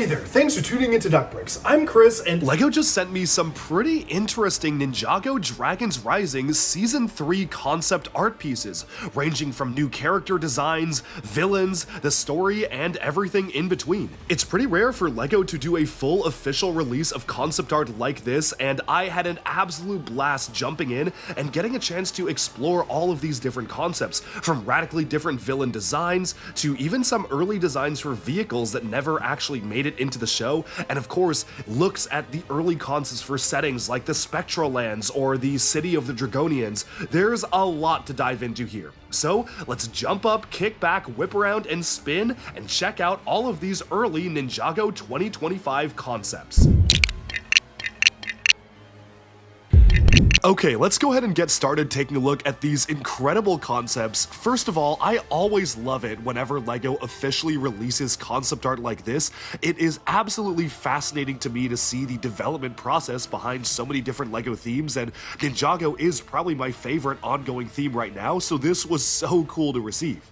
Hey there, thanks for tuning into Duckbricks. I'm Chris, and LEGO just sent me some pretty interesting Ninjago Dragons Rising Season 3 concept art pieces, ranging from new character designs, villains, the story, and everything in between. It's pretty rare for LEGO to do a full official release of concept art like this, and I had an absolute blast jumping in and getting a chance to explore all of these different concepts, from radically different villain designs to even some early designs for vehicles that never actually made it into the show, and of course looks at the early concepts for settings like the Spectral Lands or the City of the Dragonians. There's a lot to dive into here. So let's jump up, kick back, whip around, and spin, and check out all of these early Ninjago 2025 concepts. Okay, let's go ahead and get started taking a look at these incredible concepts. First of all, I always love it whenever LEGO officially releases concept art like this. It is absolutely fascinating to me to see the development process behind so many different LEGO themes, and Ninjago is probably my favorite ongoing theme right now, so this was so cool to receive.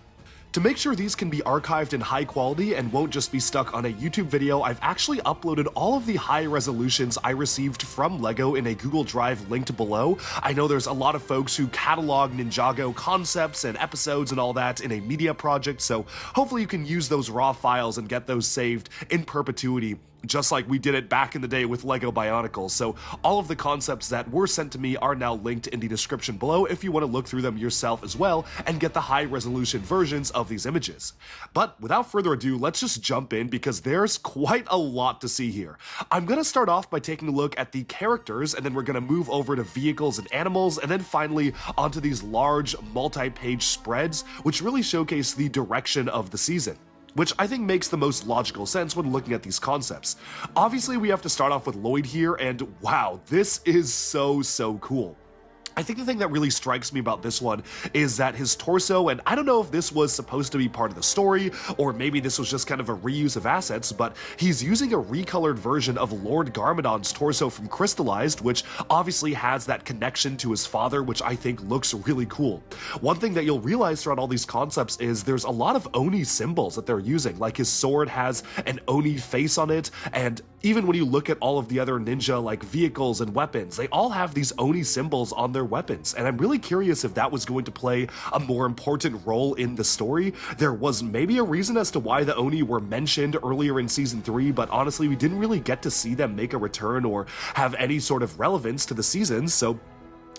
To make sure these can be archived in high quality and won't just be stuck on a YouTube video, I've actually uploaded all of the high resolutions I received from LEGO in a Google Drive linked below. I know there's a lot of folks who catalog Ninjago concepts and episodes and all that in a media project, so hopefully you can use those raw files and get those saved in perpetuity, just like we did it back in the day with LEGO Bionicles. So all of the concepts that were sent to me are now linked in the description below if you want to look through them yourself as well and get the high resolution versions of these images. But without further ado, let's just jump in because there's quite a lot to see here. I'm going to start off by taking a look at the characters, and then we're going to move over to vehicles and animals, and then finally onto these large multi-page spreads, which really showcase the direction of the season, which I think makes the most logical sense when looking at these concepts. Obviously, we have to start off with Lloyd here, and wow, this is so cool. I think the thing that really strikes me about this one is that his torso, and I don't know if this was supposed to be part of the story, or maybe this was just kind of a reuse of assets, but he's using a recolored version of Lord Garmadon's torso from Crystallized, which obviously has that connection to his father, which I think looks really cool. One thing that you'll realize throughout all these concepts is there's a lot of Oni symbols that they're using, like his sword has an Oni face on it, and even when you look at all of the other ninja like vehicles and weapons, they all have these Oni symbols on their weapons, and I'm really curious if that was going to play a more important role in the story. There was maybe a reason as to why the Oni were mentioned earlier in Season 3, but honestly we didn't really get to see them make a return or have any sort of relevance to the season, so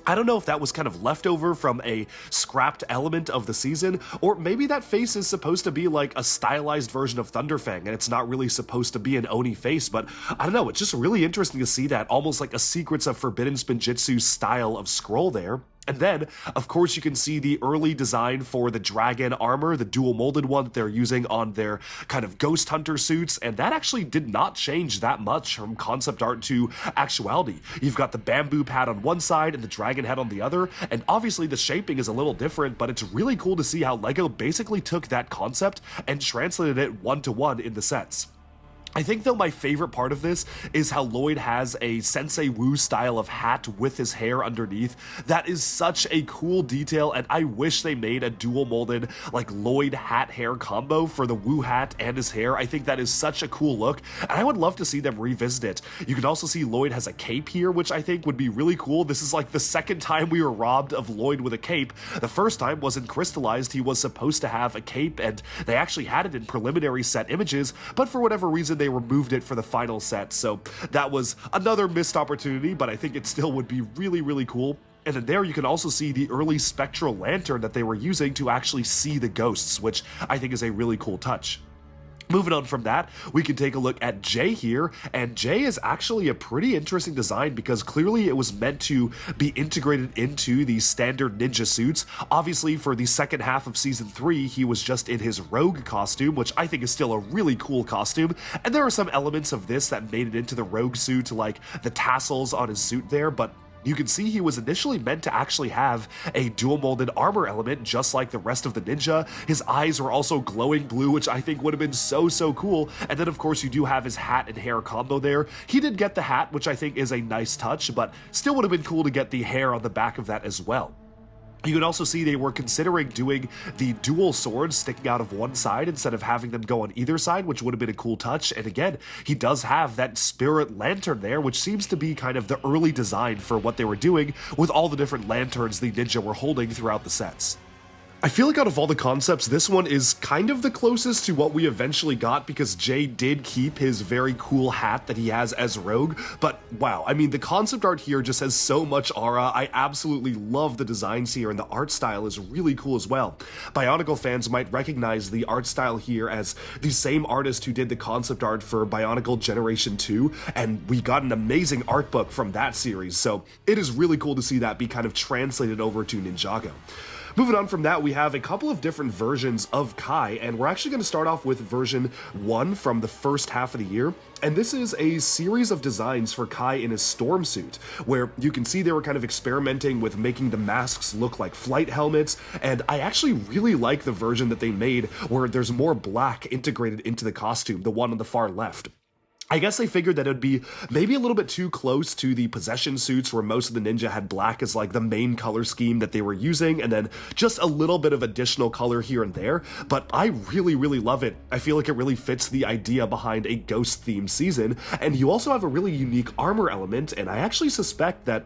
I don't know if that was kind of leftover from a scrapped element of the season, or maybe that face is supposed to be like a stylized version of Thunderfang and it's not really supposed to be an Oni face, but I don't know, it's just really interesting to see that, almost like a Secrets of Forbidden Spinjitzu style of scroll there. And then, of course, you can see the early design for the dragon armor, the dual molded one that they're using on their kind of ghost hunter suits, and that actually did not change that much from concept art to actuality. You've got the bamboo pad on one side and the dragon head on the other, and obviously the shaping is a little different, but it's really cool to see how LEGO basically took that concept and translated it one-to-one in the sets. I think though my favorite part of this is how Lloyd has a Sensei Wu style of hat with his hair underneath. That is such a cool detail, and I wish they made a dual molded like Lloyd hat hair combo for the Wu hat and his hair. I think that is such a cool look, and I would love to see them revisit it. You can also see Lloyd has a cape here, which I think would be really cool. This is like the second time we were robbed of Lloyd with a cape. The first time was in Crystallized. He was supposed to have a cape, and they actually had it in preliminary set images, but for whatever reason they removed it for the final set, so that was another missed opportunity, but I think it still would be really cool. And then there you can also see the early spectral lantern that they were using to actually see the ghosts, which I think is a really cool touch. Moving on from that, we can take a look at Jay here, and Jay is actually a pretty interesting design because clearly it was meant to be integrated into the standard ninja suits. Obviously, for the second half of Season 3, he was just in his rogue costume, which I think is still a really cool costume, and there are some elements of this that made it into the rogue suit, like the tassels on his suit there, but you can see he was initially meant to actually have a dual molded armor element just like the rest of the ninja. His eyes were also glowing blue, which I think would have been so cool. And then of course you do have his hat and hair combo there. He did get the hat, which I think is a nice touch, but still would have been cool to get the hair on the back of that as well. You can also see they were considering doing the dual swords sticking out of one side instead of having them go on either side, which would have been a cool touch. And again, he does have that spirit lantern there, which seems to be kind of the early design for what they were doing with all the different lanterns the ninja were holding throughout the sets. I feel like out of all the concepts, this one is kind of the closest to what we eventually got because Jay did keep his very cool hat that he has as Rogue, but wow, I mean, the concept art here just has so much aura. I absolutely love the designs here, and the art style is really cool as well. Bionicle fans might recognize the art style here as the same artist who did the concept art for Bionicle Generation 2, and we got an amazing art book from that series, so it is really cool to see that be kind of translated over to Ninjago. Moving on from that, we have a couple of different versions of Kai, and we're actually going to start off with version 1 from the first half of the year. And this is a series of designs for Kai in his storm suit, where you can see they were kind of experimenting with making the masks look like flight helmets, and I actually really like the version that they made where there's more black integrated into the costume, the one on the far left. I guess they figured that it would be maybe a little bit too close to the possession suits where most of the ninja had black as like the main color scheme that they were using, and then just a little bit of additional color here and there, but I really love it. I feel like it really fits the idea behind a ghost themed season, and you also have a really unique armor element, and I actually suspect that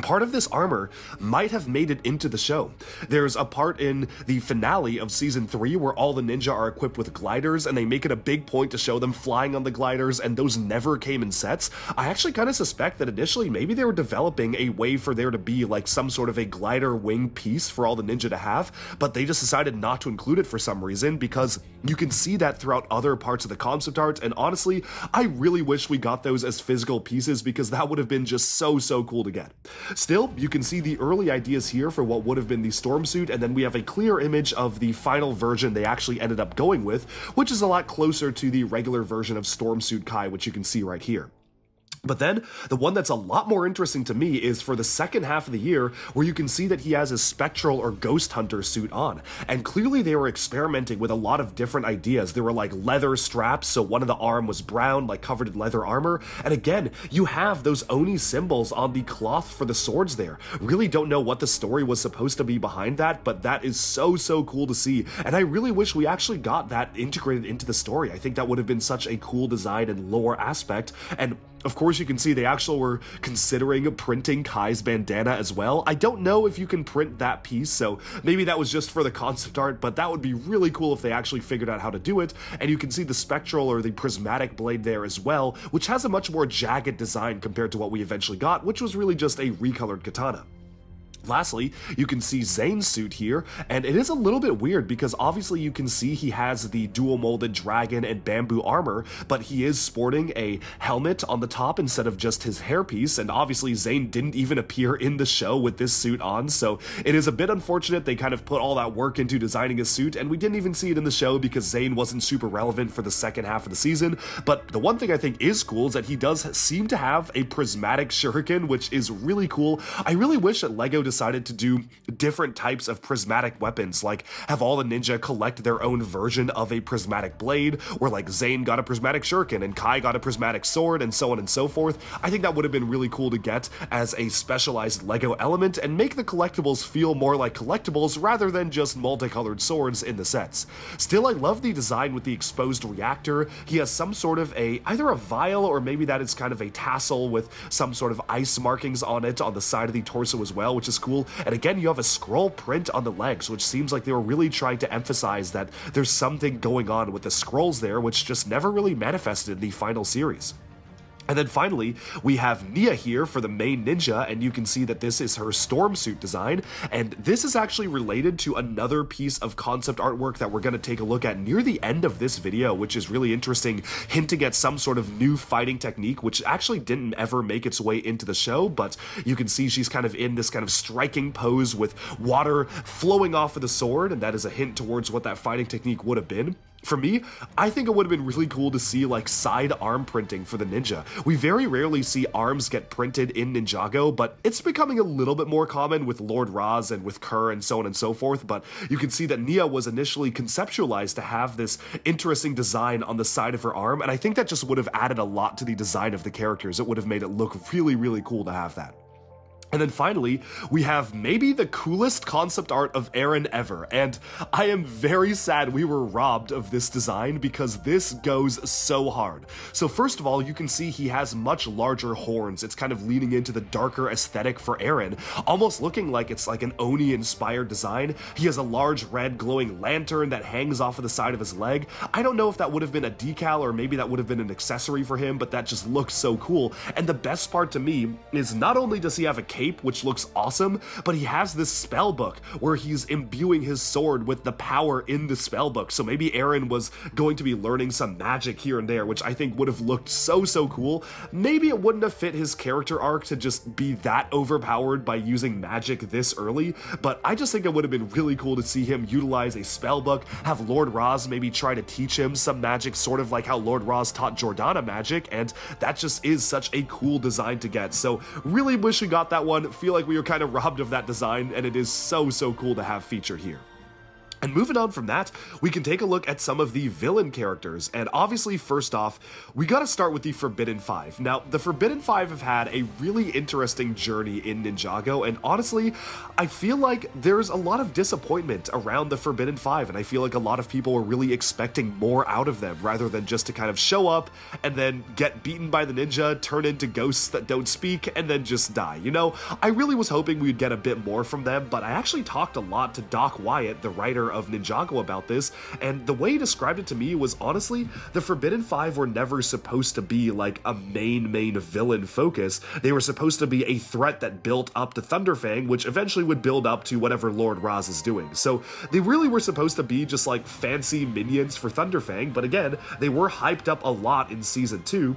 part of this armor might have made it into the show. There's a part in the finale of season 3 where all the ninja are equipped with gliders, and they make it a big point to show them flying on the gliders, and those never came in sets. I actually kind of suspect that initially maybe they were developing a way for there to be like some sort of a glider wing piece for all the ninja to have, but they just decided not to include it for some reason, because you can see that throughout other parts of the concept art, and honestly, I really wish we got those as physical pieces because that would have been just so cool to get. Still, you can see the early ideas here for what would have been the storm suit, and then we have a clear image of the final version they actually ended up going with, which is a lot closer to the regular version of Storm Suit Kai, which you can see right here. But then, the one that's a lot more interesting to me is for the second half of the year, where you can see that he has his spectral or ghost hunter suit on. And clearly they were experimenting with a lot of different ideas. There were like leather straps, so one of the arm was brown, like covered in leather armor. And again, you have those Oni symbols on the cloth for the swords there. Really don't know what the story was supposed to be behind that, but that is so cool to see. And I really wish we actually got that integrated into the story. I think that would have been such a cool design and lore aspect. And of course, you can see they actually were considering printing Kai's bandana as well. I don't know if you can print that piece, so maybe that was just for the concept art, but that would be really cool if they actually figured out how to do it. And you can see the spectral or the prismatic blade there as well, which has a much more jagged design compared to what we eventually got, which was really just a recolored katana. Lastly, you can see Zane's suit here, and it is a little bit weird because obviously you can see he has the dual molded dragon and bamboo armor, but he is sporting a helmet on the top instead of just his hairpiece, and obviously Zane didn't even appear in the show with this suit on, so it is a bit unfortunate they kind of put all that work into designing his suit, and we didn't even see it in the show because Zane wasn't super relevant for the second half of the season. But the one thing I think is cool is that he does seem to have a prismatic shuriken, which is really cool. I really wish that LEGO decided to do different types of prismatic weapons, like have all the ninja collect their own version of a prismatic blade, or like Zane got a prismatic shuriken and Kai got a prismatic sword, and so on and so forth. I think that would have been really cool to get as a specialized LEGO element and make the collectibles feel more like collectibles rather than just multicolored swords in the sets. Still, I love the design with the exposed reactor. He has some sort of either a vial or maybe that is kind of a tassel with some sort of ice markings on it on the side of the torso as well, which is cool. And again, you have a scroll print on the legs, which seems like they were really trying to emphasize that there's something going on with the scrolls there, which just never really manifested in the final series. And then finally, we have Nia here for the main ninja, and you can see that this is her storm suit design, and this is actually related to another piece of concept artwork that we're going to take a look at near the end of this video, which is really interesting, hinting at some sort of new fighting technique, which actually didn't ever make its way into the show, but you can see she's kind of in this kind of striking pose with water flowing off of the sword, and that is a hint towards what that fighting technique would have been. For me, I think it would have been really cool to see like side arm printing for the ninja. We very rarely see arms get printed in Ninjago, but it's becoming a little bit more common with Lord Raz and with Kerr and so on and so forth, but you can see that Nia was initially conceptualized to have this interesting design on the side of her arm, and I think that just would have added a lot to the design of the characters. It would have made it look really cool to have that. And then finally, we have maybe the coolest concept art of Eren ever, and I am very sad we were robbed of this design because this goes so hard. So first of all, you can see he has much larger horns. It's kind of leaning into the darker aesthetic for Eren, almost looking like it's like an Oni-inspired design. He has a large red glowing lantern that hangs off of the side of his leg. I don't know if that would have been a decal or maybe that would have been an accessory for him, but that just looks so cool. And the best part to me is not only does he have a cape, which looks awesome, but he has this spell book where he's imbuing his sword with the power in the spell book. So maybe Eren was going to be learning some magic here and there, which I think would have looked so cool. Maybe it wouldn't have fit his character arc to just be that overpowered by using magic this early, but I just think it would have been really cool to see him utilize a spell book, have Lord Raz maybe try to teach him some magic, sort of like how Lord Raz taught Jordana magic, and that just is such a cool design to get. So really wish we got that one. Feel like we were kind of robbed of that design, and it is so cool to have featured here. And moving on from that, we can take a look at some of the villain characters, and obviously first off, we gotta start with the Forbidden Five. Now, the Forbidden Five have had a really interesting journey in Ninjago, and honestly, I feel like there's a lot of disappointment around the Forbidden Five, and I feel like a lot of people were really expecting more out of them, rather than just to kind of show up and then get beaten by the ninja, turn into ghosts that don't speak, and then just die, you know? I really was hoping we'd get a bit more from them, but I actually talked a lot to Doc Wyatt, the writer of Ninjago, about this, and the way he described it to me was, honestly, the Forbidden Five were never supposed to be like a main villain focus. They were supposed to be a threat that built up to Thunderfang, which eventually would build up to whatever Lord Raz is doing. So they really were supposed to be just like fancy minions for Thunderfang, but again, they were hyped up a lot in Season 2.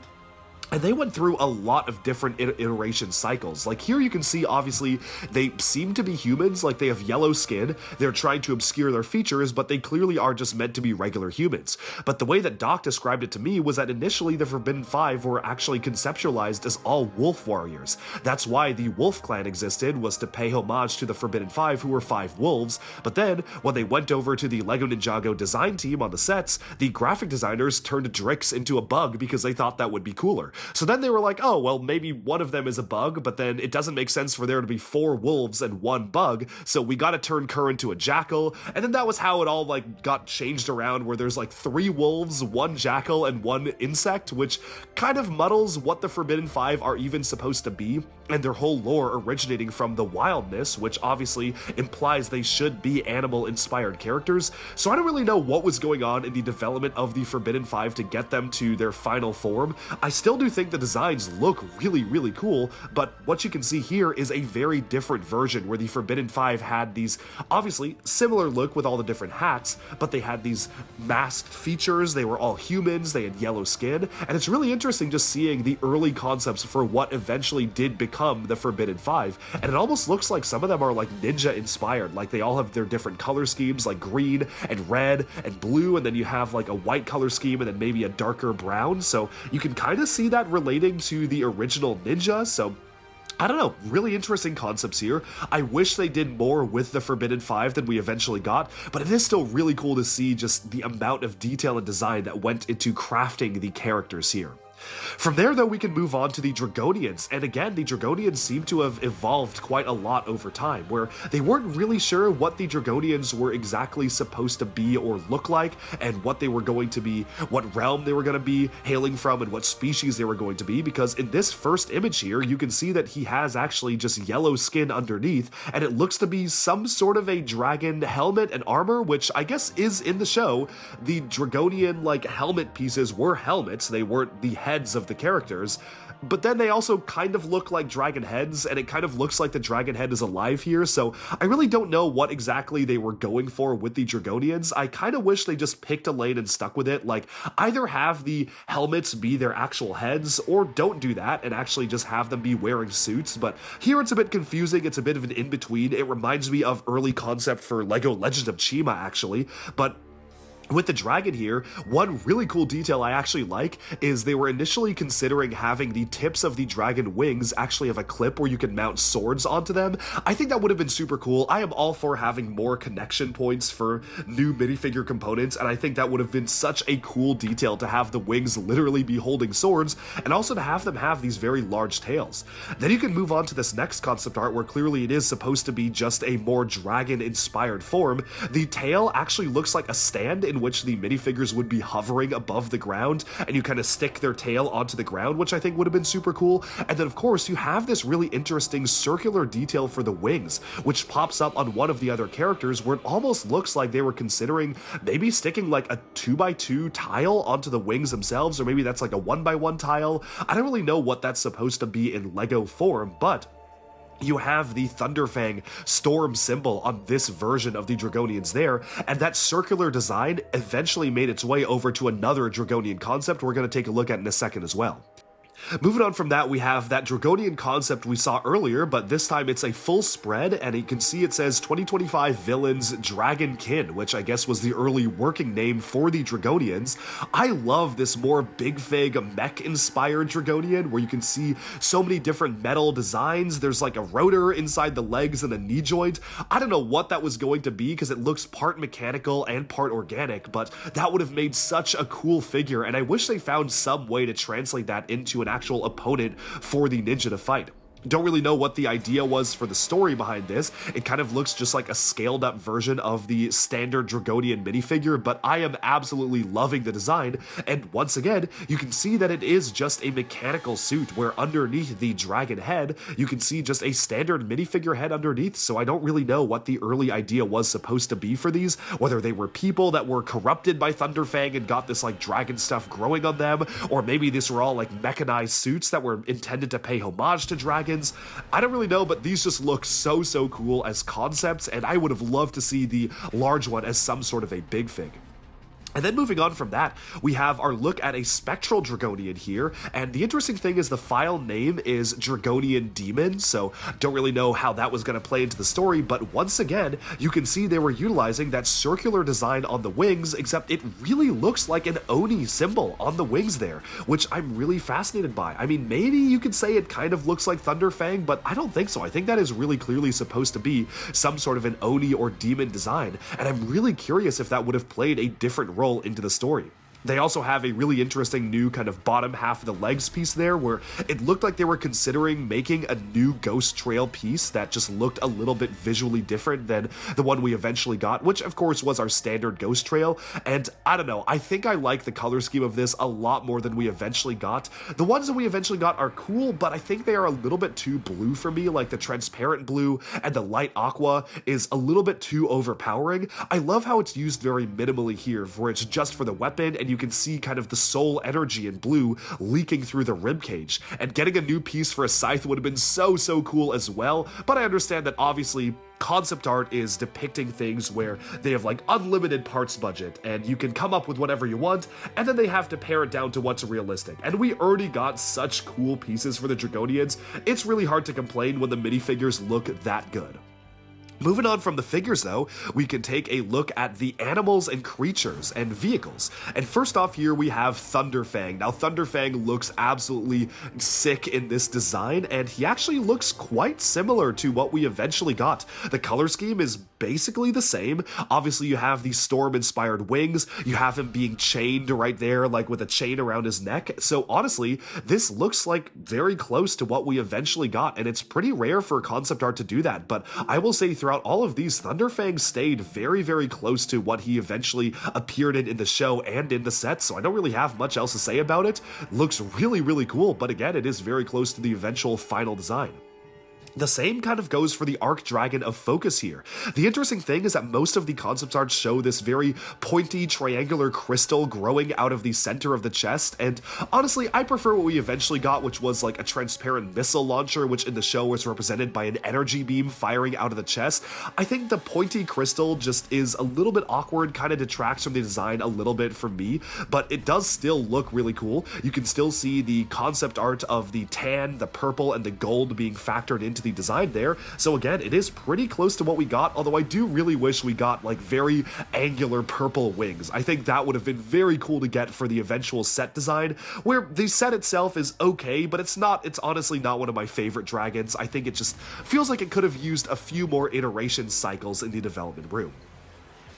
And they went through a lot of different iteration cycles. Like here you can see, obviously, they seem to be humans, like they have yellow skin, they're trying to obscure their features, but they clearly are just meant to be regular humans. But the way that Doc described it to me was that initially the Forbidden Five were actually conceptualized as all wolf warriors. That's why the Wolf Clan existed, was to pay homage to the Forbidden Five, who were 5 wolves. But then, when they went over to the LEGO Ninjago design team on the sets, the graphic designers turned Drix into a bug because they thought that would be cooler. So then they were like, oh, well, maybe one of them is a bug, but then it doesn't make sense for there to be 4 wolves and 1 bug, so we gotta turn Kerr into a jackal, and then that was how it all, like, got changed around, where there's, like, 3 wolves, 1 jackal, and 1 insect, which kind of muddles what the Forbidden Five are even supposed to be, and their whole lore originating from the wildness, which obviously implies they should be animal-inspired characters, so I don't really know what was going on in the development of the Forbidden Five to get them to their final form. I still do think the designs look really cool, but what you can see here is a very different version where the Forbidden Five had these obviously similar look with all the different hats, but they had these masked features, they were all humans, they had yellow skin, and it's really interesting just seeing the early concepts for what eventually did become the Forbidden Five, and it almost looks like some of them are like ninja inspired, like they all have their different color schemes, like green and red and blue, and then you have like a white color scheme and then maybe a darker brown, so you can kind of see that relating to the original ninja, so I don't know, really interesting concepts here. I wish they did more with the Forbidden Five than we eventually got, but it is still really cool to see just the amount of detail and design that went into crafting the characters here. From there, though, we can move on to the Dragonians, and again, the Dragonians seem to have evolved quite a lot over time, where they weren't really sure what the Dragonians were exactly supposed to be or look like, and what they were going to be, what realm they were going to be hailing from, and what species they were going to be, because in this first image here, you can see that he has actually just yellow skin underneath, and it looks to be some sort of a dragon helmet and armor, which I guess is in the show. The Dragonian, like, helmet pieces were helmets, they weren't the heads of the characters, but then they also kind of look like dragon heads, and it kind of looks like the dragon head is alive here, so I really don't know what exactly they were going for with the Dragonians. I kind of wish they just picked a lane and stuck with it, like either have the helmets be their actual heads, or don't do that and actually just have them be wearing suits, but here it's a bit confusing, it's a bit of an in-between. It reminds me of early concept for LEGO Legend of Chima, actually, but With the dragon here, one really cool detail I actually like is they were initially considering having the tips of the dragon wings actually have a clip where you can mount swords onto them. I think that would have been super cool. I am all for having more connection points for new minifigure components, and I think that would have been such a cool detail to have the wings literally be holding swords, and also to have them have these very large tails. Then you can move on to this next concept art where clearly it is supposed to be just a more dragon-inspired form. The tail actually looks like a stand in which the minifigures would be hovering above the ground, and you kind of stick their tail onto the ground, which I think would have been super cool. And then of course you have this really interesting circular detail for the wings, which pops up on one of the other characters where it almost looks like they were considering maybe sticking like a 2x2 tile onto the wings themselves, or maybe that's like a 1x1 tile. I don't really know what that's supposed to be in Lego form, but you have the Thunderfang storm symbol on this version of the Dragonians there, and that circular design eventually made its way over to another Dragonian concept we're going to take a look at in a second as well. Moving on from that, we have that Dragonian concept we saw earlier, but this time it's a full spread, and you can see it says 2025 Villains Dragonkin, which I guess was the early working name for the Dragonians. I love this more Big Fig mech-inspired Dragonian, where you can see so many different metal designs. There's like a rotor inside the legs and a knee joint. I don't know what that was going to be, because it looks part mechanical and part organic, but that would have made such a cool figure, and I wish they found some way to translate that into an actual opponent for the ninja to fight. Don't really know what the idea was for the story behind this. It kind of looks just like a scaled up version of the standard Dragonian minifigure, but I am absolutely loving the design. And once again, you can see that it is just a mechanical suit where underneath the dragon head, you can see just a standard minifigure head underneath. So I don't really know what the early idea was supposed to be for these, whether they were people that were corrupted by Thunderfang and got this like dragon stuff growing on them, or maybe these were all like mechanized suits that were intended to pay homage to dragons. I don't really know, but these just look so cool as concepts, and I would have loved to see the large one as some sort of a big fig. And then moving on from that, we have our look at a spectral Dragonian here, and the interesting thing is the file name is Dragonian Demon, so don't really know how that was going to play into the story, but once again, you can see they were utilizing that circular design on the wings, except it really looks like an Oni symbol on the wings there, which I'm really fascinated by. I mean, maybe you could say it kind of looks like Thunderfang, but I don't think so. I think that is really clearly supposed to be some sort of an Oni or demon design, and I'm really curious if that would have played a different role into the story. They also have a really interesting new kind of bottom half of the legs piece there where it looked like they were considering making a new Ghost Trail piece that just looked a little bit visually different than the one we eventually got, which of course was our standard Ghost Trail. And I don't know, I think I like the color scheme of this a lot more than we eventually got. The ones that we eventually got are cool, but I think they are a little bit too blue for me, like the transparent blue and the light aqua is a little bit too overpowering. I love how it's used very minimally here, where it's just for the weapon and you can see kind of the soul energy in blue leaking through the ribcage. And getting a new piece for a scythe would have been so cool as well, but I understand that obviously concept art is depicting things where they have like unlimited parts budget and you can come up with whatever you want, and then they have to pare it down to what's realistic. And we already got such cool pieces for the Dragonians, it's really hard to complain when the minifigures look that good. Moving on from the figures though, we can take a look at the animals and creatures and vehicles. And first off here we have Thunderfang. Now Thunderfang looks absolutely sick in this design, and he actually looks quite similar to what we eventually got. The color scheme is basically the same. Obviously you have these storm-inspired wings, you have him being chained right there, like with a chain around his neck. So honestly, this looks like very close to what we eventually got, and it's pretty rare for concept art to do that. But I will say throughout all of these, Thunderfang stayed very close to what he eventually appeared in the show and in the set, so I don't really have much else to say about it. Looks really cool, but again, it is very close to the eventual final design. The same kind of goes for the Arc Dragon of Focus here. The interesting thing is that most of the concept art show this very pointy triangular crystal growing out of the center of the chest, and honestly I prefer what we eventually got, which was like a transparent missile launcher, which in the show was represented by an energy beam firing out of the chest. I think the pointy crystal just is a little bit awkward, kind of detracts from the design a little bit for me, but it does still look really cool. You can still see the concept art of the tan, the purple, and the gold being factored into into the design there. So again, it is pretty close to what we got, although I do really wish we got like very angular purple wings. I think that would have been very cool to get for the eventual set design, where the set itself is okay, but it's honestly not one of my favorite dragons. I think it just feels like it could have used a few more iteration cycles in the development room.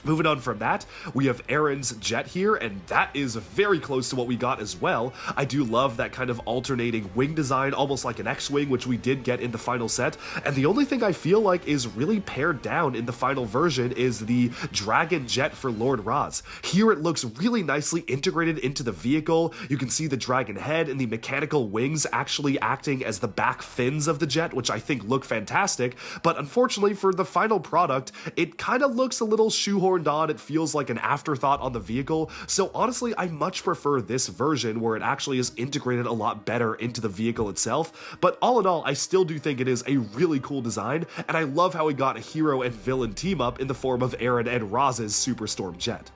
Moving on from that, we have Aaron's jet here, and that is very close to what we got as well. I do love that kind of alternating wing design, almost like an X-Wing, which we did get in the final set, and the only thing I feel like is really pared down in the final version is the Dragon Jet for Lord Raz. Here it looks really nicely integrated into the vehicle. You can see the dragon head and the mechanical wings actually acting as the back fins of the jet, which I think look fantastic, but unfortunately for the final product, it kind of looks a little shoehorned on. It feels like an afterthought on the vehicle, so honestly I much prefer this version where it actually is integrated a lot better into the vehicle itself. But all in all, I still do think it is a really cool design, and I love how we got a hero and villain team up in the form of Aaron and Raz's Superstorm jet.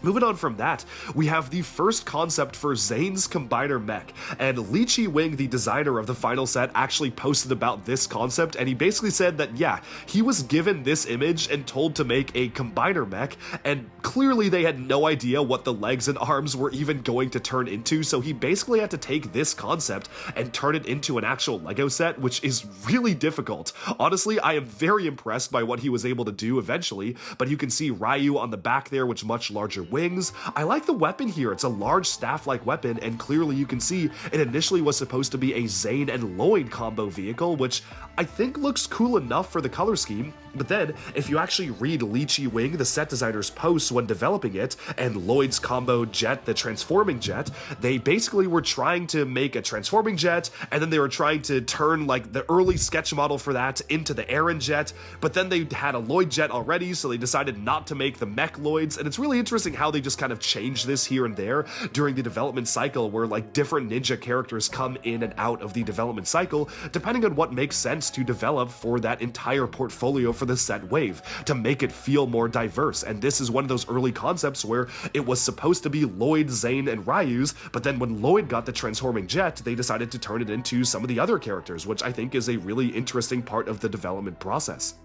Moving on from that, we have the first concept for Zane's Combiner Mech, and Li Chi Wing, the designer of the final set, actually posted about this concept, and he basically said that, yeah, he was given this image and told to make a Combiner Mech, and clearly they had no idea what the legs and arms were even going to turn into, so he basically had to take this concept and turn it into an actual Lego set, which is really difficult. Honestly, I am very impressed by what he was able to do eventually, but you can see Ryu on the back there, which much larger wings. I like the weapon here. It's a large staff-like weapon, and clearly you can see it initially was supposed to be a Zane and Lloyd combo vehicle, which I think looks cool enough for the color scheme. But then, if you actually read Li Chi Wing, the set designer's posts when developing it, and Lloyd's combo jet, the transforming jet, they basically were trying to make a transforming jet, and then they were trying to turn like the early sketch model for that into the Aaron jet, but then they had a Lloyd jet already, so they decided not to make the mech Lloyds, and it's really interesting how they just kind of changed this here and there during the development cycle, where like different ninja characters come in and out of the development cycle, depending on what makes sense to develop for that entire portfolio for the set wave, to make it feel more diverse. And this is one of those early concepts where it was supposed to be Lloyd, Zane, and Ryu's, but then when Lloyd got the transforming jet, they decided to turn it into some of the other characters, which I think is a really interesting part of the development process.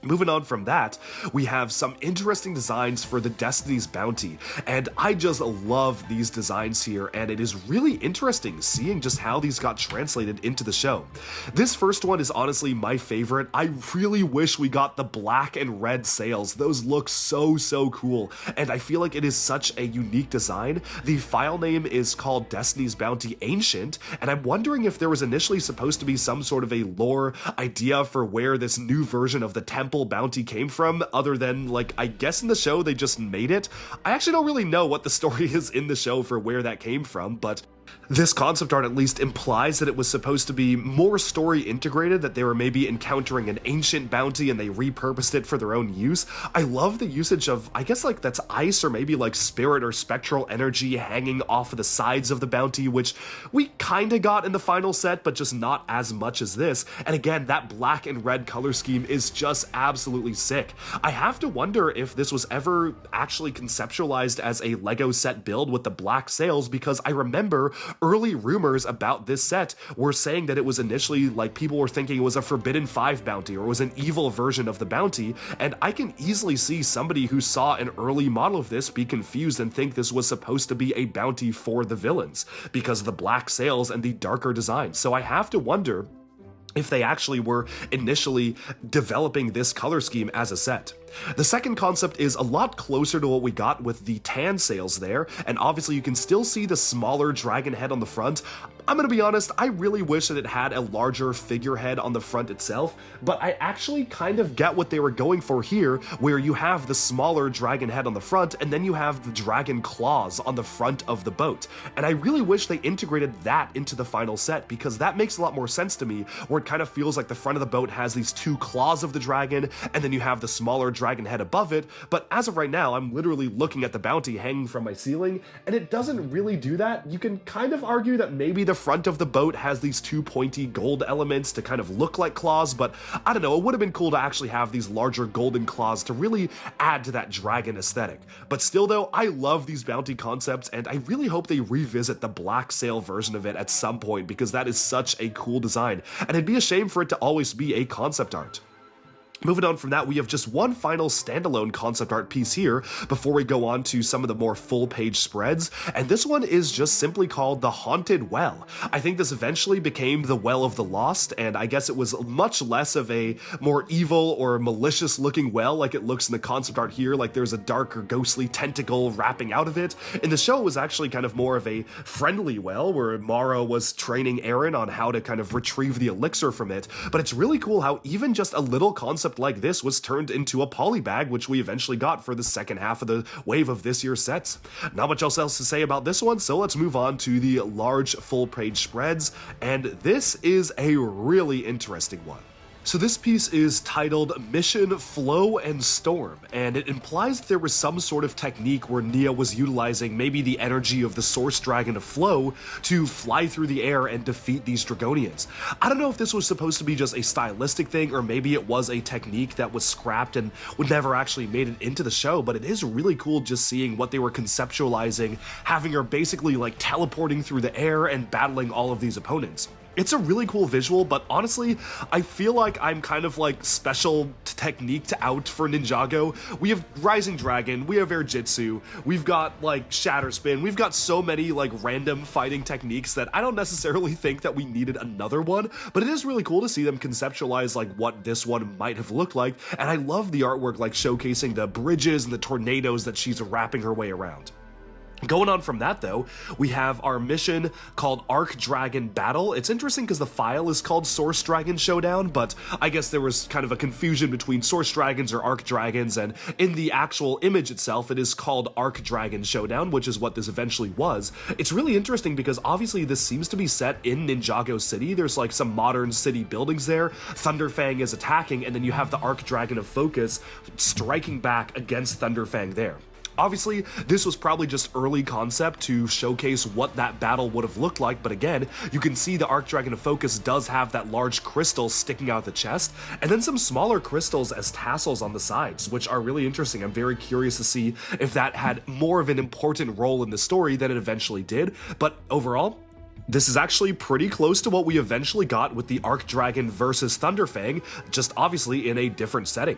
Moving on from that, we have some interesting designs for the Destiny's Bounty, and I just love these designs here, and it is really interesting seeing just how these got translated into the show. This first one is honestly my favorite. I really wish we got the black and red sails. Those look so cool, and I feel like it is such a unique design. The file name is called Destiny's Bounty Ancient, and I'm wondering if there was initially supposed to be some sort of a lore idea for where this new version of the temple bounty came from, other than like, I guess in the show they just made it. I actually don't really know what the story is in the show for where that came from, but this concept art at least implies that it was supposed to be more story integrated, that they were maybe encountering an ancient bounty and they repurposed it for their own use. I love the usage of, I guess like that's ice or maybe like spirit or spectral energy hanging off of the sides of the bounty, which we kinda got in the final set, but just not as much as this. And again, that black and red color scheme is just absolutely sick. I have to wonder if this was ever actually conceptualized as a Lego set build with the black sails, because I remember early rumors about this set were saying that it was initially like people were thinking it was a Forbidden 5 bounty or it was an evil version of the bounty, and I can easily see somebody who saw an early model of this be confused and think this was supposed to be a bounty for the villains because of the black sails and the darker design. So I have to wonder if they actually were initially developing this color scheme as a set. The second concept is a lot closer to what we got with the tan sails there, and obviously you can still see the smaller dragon head on the front. I'm gonna be honest, I really wish that it had a larger figurehead on the front itself, but I actually kind of get what they were going for here, where you have the smaller dragon head on the front, and then you have the dragon claws on the front of the boat. And I really wish they integrated that into the final set, because that makes a lot more sense to me, where it kind of feels like the front of the boat has these two claws of the dragon, and then you have the smaller dragon dragon head above it, but as of right now, I'm literally looking at the bounty hanging from my ceiling, and it doesn't really do that. You can kind of argue that maybe the front of the boat has these two pointy gold elements to kind of look like claws, but I don't know, it would have been cool to actually have these larger golden claws to really add to that dragon aesthetic. But still though, I love these bounty concepts, and I really hope they revisit the black sail version of it at some point, because that is such a cool design, and it'd be a shame for it to always be a concept art. Moving on from that, we have just one final standalone concept art piece here before we go on to some of the more full-page spreads, and this one is just simply called The Haunted Well. I think this eventually became The Well of the Lost, and I guess it was much less of a more evil or malicious-looking well like it looks in the concept art here, like there's a dark or ghostly tentacle wrapping out of it. In the show, it was actually kind of more of a friendly well, where Mara was training Eren on how to kind of retrieve the elixir from it, but it's really cool how even just a little concept like this was turned into a polybag, which we eventually got for the second half of the wave of this year's sets. Not much else to say about this one, so let's move on to the large full-page spreads, and this is a really interesting one. So this piece is titled Mission Flow and Storm, and it implies that there was some sort of technique where Nia was utilizing maybe the energy of the source dragon of Flow to fly through the air and defeat these Dragonians. I don't know if this was supposed to be just a stylistic thing, or maybe it was a technique that was scrapped and would never actually made it into the show, but it is really cool just seeing what they were conceptualizing, having her basically like teleporting through the air and battling all of these opponents. It's a really cool visual, but honestly, I feel like I'm kind of like special technique to out for Ninjago. We have Rising Dragon, we have Air Jitsu, we've got like Shatter Spin, we've got so many like random fighting techniques that I don't necessarily think that we needed another one, but it is really cool to see them conceptualize like what this one might have looked like, and I love the artwork like showcasing the bridges and the tornadoes that she's wrapping her way around. Going on from that though, we have our mission called Arc Dragon Battle. It's interesting because the file is called Source Dragon Showdown, but I guess there was kind of a confusion between Source Dragons or Arc Dragons, and in the actual image itself, it is called Arc Dragon Showdown, which is what this eventually was. It's really interesting because obviously this seems to be set in Ninjago City. There's like some modern city buildings there. Thunderfang is attacking, and then you have the Arc Dragon of Focus striking back against Thunderfang there. Obviously, this was probably just early concept to showcase what that battle would have looked like, but again, you can see the Arc Dragon of Focus does have that large crystal sticking out of the chest, and then some smaller crystals as tassels on the sides, which are really interesting. I'm very curious to see if that had more of an important role in the story than it eventually did, but overall, this is actually pretty close to what we eventually got with the Arc Dragon versus Thunderfang, just obviously in a different setting.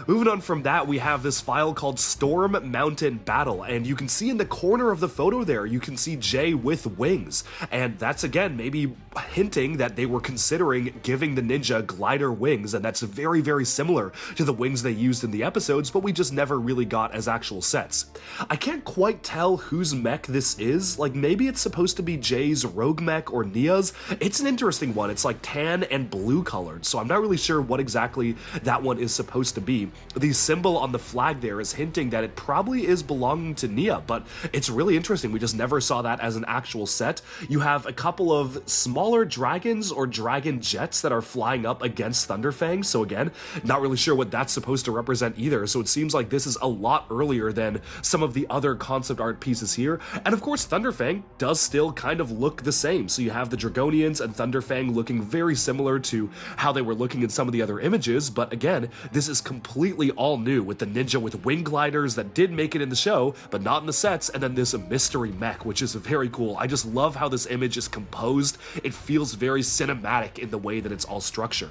Moving on from that, we have this file called Storm Mountain Battle, and you can see in the corner of the photo there, you can see Jay with wings, and that's again maybe hinting that they were considering giving the ninja glider wings, and that's very, very similar to the wings they used in the episodes, but we just never really got as actual sets. I can't quite tell whose mech this is, like maybe it's supposed to be Jay's rogue mech or Nia's. It's an interesting one, it's like tan and blue colored, so I'm not really sure what exactly that one is supposed to be. The symbol on the flag there is hinting that it probably is belonging to Nia, but it's really interesting. We just never saw that as an actual set. You have a couple of smaller dragons or dragon jets that are flying up against Thunderfang, so again, not really sure what that's supposed to represent either, so it seems like this is a lot earlier than some of the other concept art pieces here, and of course Thunderfang does still kind of look the same, so you have the Dragonians and Thunderfang looking very similar to how they were looking in some of the other images, but again, this is completely all new with the ninja with wing gliders that did make it in the show, but not in the sets, and then this mystery mech, which is very cool. I just love how this image is composed. It feels very cinematic in the way that it's all structured.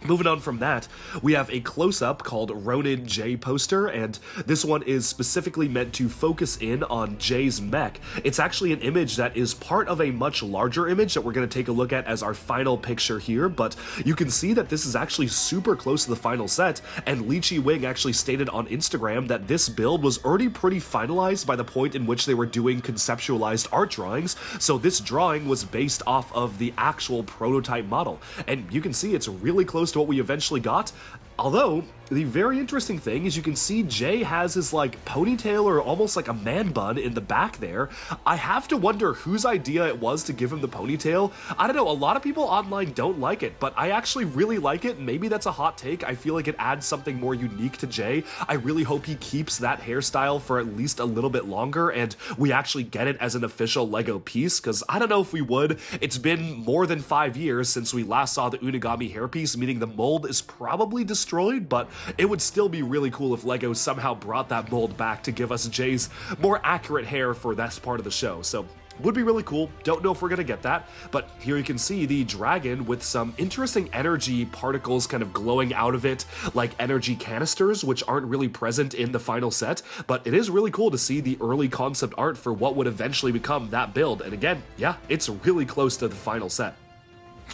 Moving on from that, we have a close-up called Ronin J poster, and this one is specifically meant to focus in on Jay's mech. It's actually an image that is part of a much larger image that we're going to take a look at as our final picture here, but you can see that this is actually super close to the final set, and Lychee Wing actually stated on Instagram that this build was already pretty finalized by the point in which they were doing conceptualized art drawings, so this drawing was based off of the actual prototype model, and you can see it's really close to what we eventually got, although the very interesting thing is you can see Jay has his like ponytail or almost like a man bun in the back there. I have to wonder whose idea it was to give him the ponytail. I don't know, a lot of people online don't like it, but I actually really like it. Maybe that's a hot take. I feel like it adds something more unique to Jay. I really hope he keeps that hairstyle for at least a little bit longer and we actually get it as an official Lego piece, because I don't know if we would. It's been more than 5 years since we last saw the Unigami hairpiece, meaning the mold is probably destroyed, but it would still be really cool if Lego somehow brought that mold back to give us Jay's more accurate hair for that part of the show. So would be really cool. Don't know if we're gonna get that, but here you can see the dragon with some interesting energy particles kind of glowing out of it, like energy canisters, which aren't really present in the final set, but it is really cool to see the early concept art for what would eventually become that build. And again, yeah, it's really close to the final set.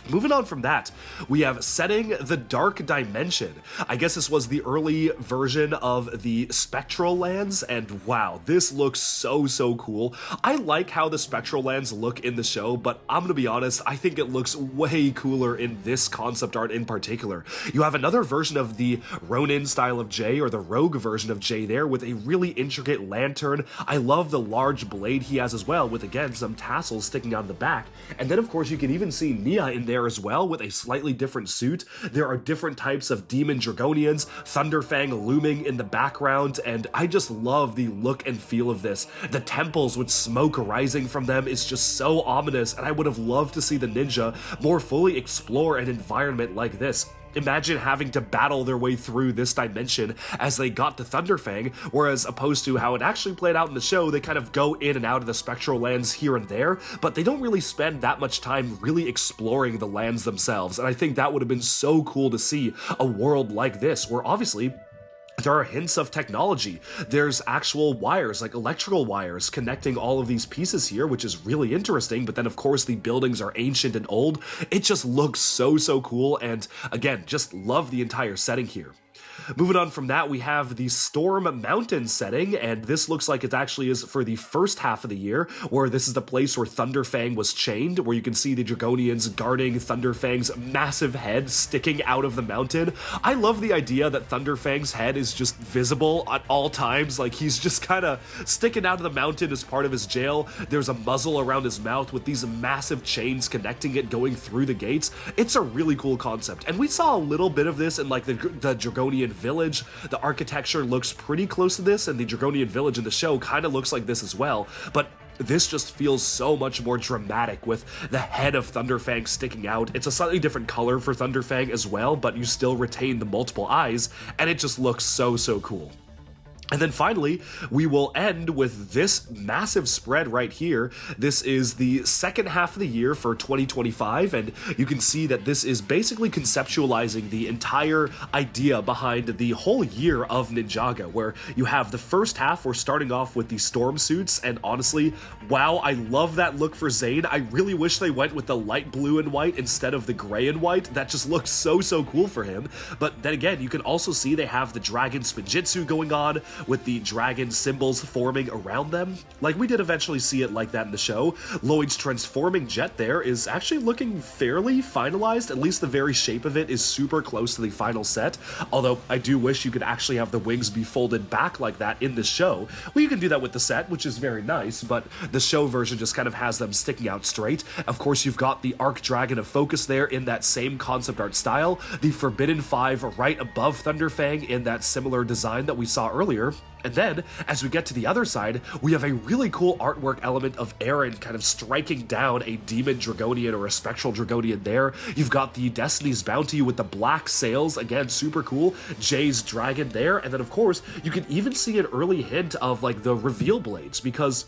Moving on from that, we have setting the dark dimension. I guess this was the early version of the spectral lands, and wow, this looks so cool. I like how the spectral lands look in the show, but I'm gonna be honest, I think it looks way cooler in this concept art in particular. You have another version of the Ronin style of Jay, or the rogue version of Jay there, with a really intricate lantern. I love the large blade he has as well, with again some tassels sticking out the back. And then of course you can even see Mia in there as well with a slightly different suit. There are different types of demon Dragonians, Thunderfang looming in the background, and I just love the look and feel of this. The temples with smoke rising from them is just so ominous, and I would have loved to see the ninja more fully explore an environment like this. Imagine having to battle their way through this dimension as they got to Thunderfang, whereas opposed to how it actually played out in the show, they kind of go in and out of the spectral lands here and there, but they don't really spend that much time really exploring the lands themselves, and I think that would have been so cool to see a world like this, where obviously there are hints of technology. There's actual wires, like electrical wires, connecting all of these pieces here, which is really interesting, but then of course the buildings are ancient and old. It just looks so cool, and again, just love the entire setting here. Moving on from that, we have the Storm Mountain setting, and this looks like it actually is for the first half of the year, where this is the place where Thunderfang was chained, where you can see the Dragonians guarding Thunderfang's massive head sticking out of the mountain. I love the idea that Thunderfang's head is just visible at all times, like he's just kind of sticking out of the mountain as part of his jail. There's a muzzle around his mouth with these massive chains connecting it going through the gates. It's a really cool concept, and we saw a little bit of this in like the Dragonian village. The architecture looks pretty close to this, and the Dragonian village in the show kind of looks like this as well, but this just feels so much more dramatic with the head of Thunderfang sticking out. It's a slightly different color for Thunderfang as well, but you still retain the multiple eyes, and it just looks so cool. And then finally, we will end with this massive spread right here. This is the second half of the year for 2025, and you can see that this is basically conceptualizing the entire idea behind the whole year of Ninjago, where you have the first half, we're starting off with the storm suits, and honestly, wow, I love that look for Zane. I really wish they went with the light blue and white instead of the gray and white. That just looks so cool for him. But then again, you can also see they have the dragon spinjitzu going on, with the dragon symbols forming around them. Like, we did eventually see it like that in the show. Lloyd's transforming jet there is actually looking fairly finalized, at least the very shape of it is super close to the final set, although I do wish you could actually have the wings be folded back like that in the show. Well, you can do that with the set, which is very nice, but the show version just kind of has them sticking out straight. Of course, you've got the Arc Dragon of Focus there in that same concept art style, the Forbidden Five right above Thunderfang in that similar design that we saw earlier. And then, as we get to the other side, we have a really cool artwork element of Aaron kind of striking down a demon Dragonian or a spectral Dragonian there. You've got the Destiny's Bounty with the black sails, again, super cool. Jay's dragon there, and then of course, you can even see an early hint of like the reveal blades, because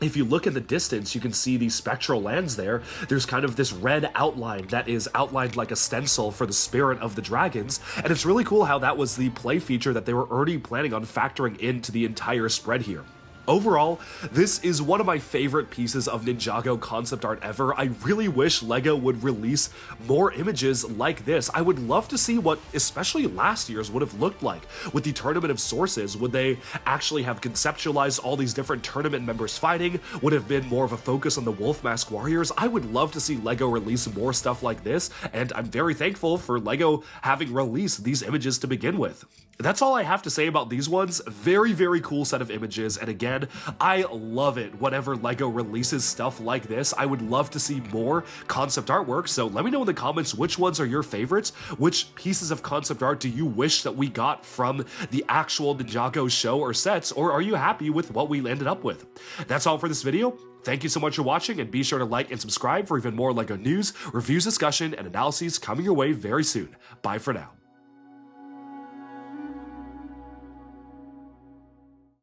if you look in the distance, you can see the spectral lands there. There's kind of this red outline that is outlined like a stencil for the spirit of the dragons, and it's really cool how that was the play feature that they were already planning on factoring into the entire spread here. Overall, this is one of my favorite pieces of Ninjago concept art ever. I really wish LEGO would release more images like this. I would love to see what especially last year's would have looked like with the Tournament of Sources. Would they actually have conceptualized all these different tournament members fighting? Would have been more of a focus on the Wolf Mask Warriors? I would love to see LEGO release more stuff like this, and I'm very thankful for LEGO having released these images to begin with. That's all I have to say about these ones. Very, very cool set of images, and again, I love it whenever LEGO releases stuff like this. I would love to see more concept artwork, so let me know in the comments which ones are your favorites. Which pieces of concept art do you wish that we got from the actual Ninjago show or sets, or are you happy with what we ended up with? That's all for this video. Thank you so much for watching, and be sure to like and subscribe for even more LEGO news, reviews, discussion, and analyses coming your way very soon. Bye for now.